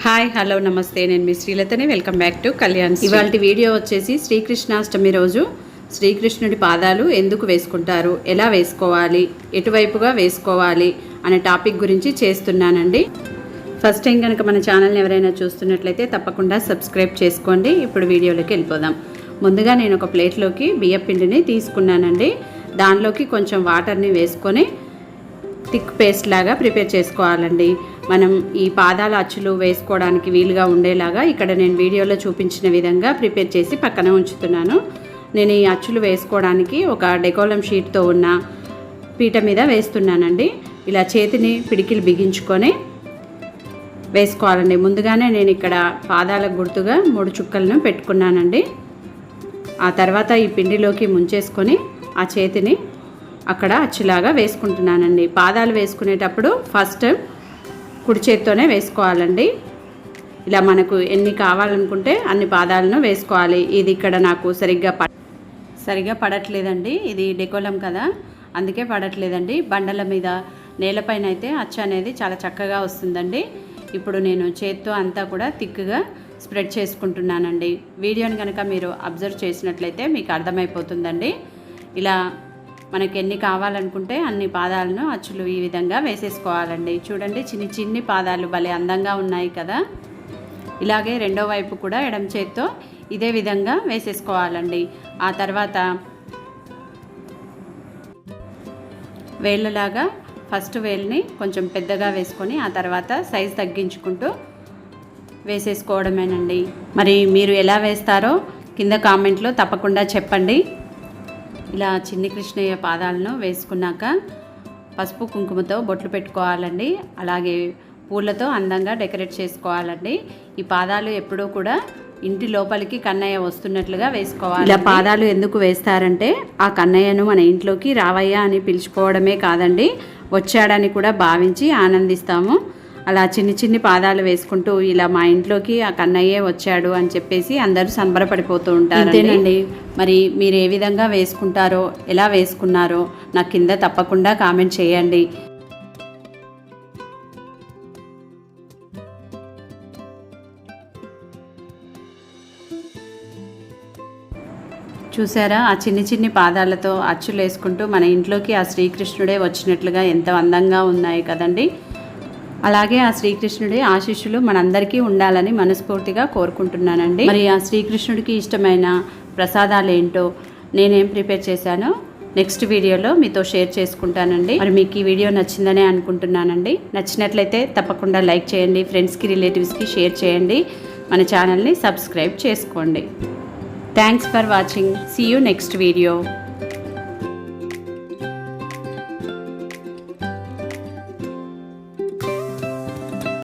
Hi hello నమస్తే, నేను మీ శ్రీలతని. Welcome back to Kalyansri. ఇవాళ వీడియో వచ్చేసి శ్రీకృష్ణాష్టమి రోజు శ్రీకృష్ణుడి పాదాలు ఎందుకు వేసుకుంటారు, ఎలా వేసుకోవాలి, ఎటువైపుగా వేసుకోవాలి అనే టాపిక్ గురించి చేస్తున్నానండి. ఫస్ట్ టైం కనుక మన ఛానల్ని ఎవరైనా చూస్తున్నట్లయితే తప్పకుండా సబ్స్క్రైబ్ చేసుకోండి. ఇప్పుడు వీడియోలోకి వెళ్ళిపోదాం. ముందుగా నేను ఒక ప్లేట్లోకి బియ్యం పిండిని తీసుకున్నానండి. దానిలోకి కొంచెం వాటర్ని వేసుకొని థిక్ పేస్ట్ లాగా ప్రిపేర్ చేసుకోవాలండి. మనం ఈ పాదాల అచ్చులు వేసుకోవడానికి వీలుగా ఉండేలాగా ఇక్కడ నేను వీడియోలో చూపించిన విధంగా ప్రిపేర్ చేసి పక్కన ఉంచుతున్నాను. నేను ఈ అచ్చులు వేసుకోవడానికి ఒక డెకోలం షీట్తో ఉన్న పీట మీద వేస్తున్నానండి. ఇలా చేతిని పిడికిలు బిగించుకొని వేసుకోవాలండి. ముందుగానే నేను ఇక్కడ పాదాలకు గుర్తుగా 3 చుక్కలను పెట్టుకున్నానండి. ఆ తర్వాత ఈ పిండిలోకి ముంచేసుకొని ఆ చేతిని అక్కడ అచ్చులాగా వేసుకుంటున్నానండి. పాదాలు వేసుకునేటప్పుడు ఫస్ట్ కుడి చేత్తోనే వేసుకోవాలండి. ఇలా మనకు ఎన్ని కావాలనుకుంటే అన్ని పాదాలను వేసుకోవాలి. ఇది ఇక్కడ నాకు సరిగ్గా పడట్లేదండి. ఇది డెకోలం కదా, అందుకే పడట్లేదండి. బండల మీద నేలపైన అయితే అచ్చ అనేది చాలా చక్కగా వస్తుందండి. ఇప్పుడు నేను చేత్తో అంతా కూడా థిక్గా స్ప్రెడ్ చేసుకుంటున్నానండి. వీడియోని కనుక మీరు అబ్జర్వ్ చేసినట్లయితే మీకు అర్థమైపోతుందండి. ఇలా మనకి ఎన్ని కావాలనుకుంటే అన్ని పాదాలను అచ్చులు ఈ విధంగా వేసేసుకోవాలండి. చూడండి, చిన్ని పాదాలు భలే అందంగా ఉన్నాయి కదా. ఇలాగే రెండో వైపు కూడా ఎడమ చేత్తో ఇదే విధంగా వేసేసుకోవాలండి. ఆ తర్వాత వేళ్ళలాగా ఫస్ట్ వేలుని కొంచెం పెద్దగా వేసుకొని ఆ తర్వాత సైజ్ తగ్గించుకుంటూ వేసేసుకోవడమేనండి. మరి మీరు ఎలా వేస్తారో కింద కామెంట్లో తప్పకుండా చెప్పండి. ఇలా చిన్ని కృష్ణయ్య పాదాలను వేసుకున్నాక పసుపు కుంకుమతో బొట్లు పెట్టుకోవాలండి. అలాగే పూలతో అందంగా డెకరేట్ చేసుకోవాలండి. ఈ పాదాలు ఎప్పుడూ కూడా ఇంటి లోపలికి కన్నయ్య వస్తున్నట్లుగా వేసుకోవాలి. ఇలా పాదాలు ఎందుకు వేస్తారంటే ఆ కన్నయ్యను మన ఇంట్లోకి రావయ్య అని పిలుచుకోవడమే కాదండి, వచ్చాడని కూడా భావించి ఆనందిస్తాము. అలా చిన్ని పాదాలు వేసుకుంటూ ఇలా మా ఇంట్లోకి ఆ కన్నయ్యే వచ్చాడు అని చెప్పేసి అందరూ సంబరపడిపోతూ ఉంటారు. అంతేనండి. మరి మీరు ఏ విధంగా వేసుకుంటారో, ఎలా వేసుకున్నారో నాకు కింద తప్పకుండా కామెంట్ చేయండి. చూసారా, ఆ చిన్ని పాదాలతో అచ్చులు వేసుకుంటూ మన ఇంట్లోకి ఆ శ్రీకృష్ణుడే వచ్చినట్లుగా ఎంతో అందంగా ఉన్నాయి కదండి. అలాగే ఆ శ్రీకృష్ణుడి ఆశీస్సులు మనందరికీ ఉండాలని మనస్ఫూర్తిగా కోరుకుంటున్నానండి. మరి ఆ శ్రీకృష్ణుడికి ఇష్టమైన ప్రసాదాలు ఏంటో, నేనేం ప్రిపేర్ చేశానో నెక్స్ట్ వీడియోలో మీతో షేర్ చేసుకుంటానండి. మరి మీకు ఈ వీడియో నచ్చిందనే అనుకుంటున్నానండి. నచ్చినట్లయితే తప్పకుండా లైక్ చేయండి, ఫ్రెండ్స్కి రిలేటివ్స్కి షేర్ చేయండి, మన ఛానల్ని సబ్స్క్రైబ్ చేసుకోండి. Thanks for watching. See you next video.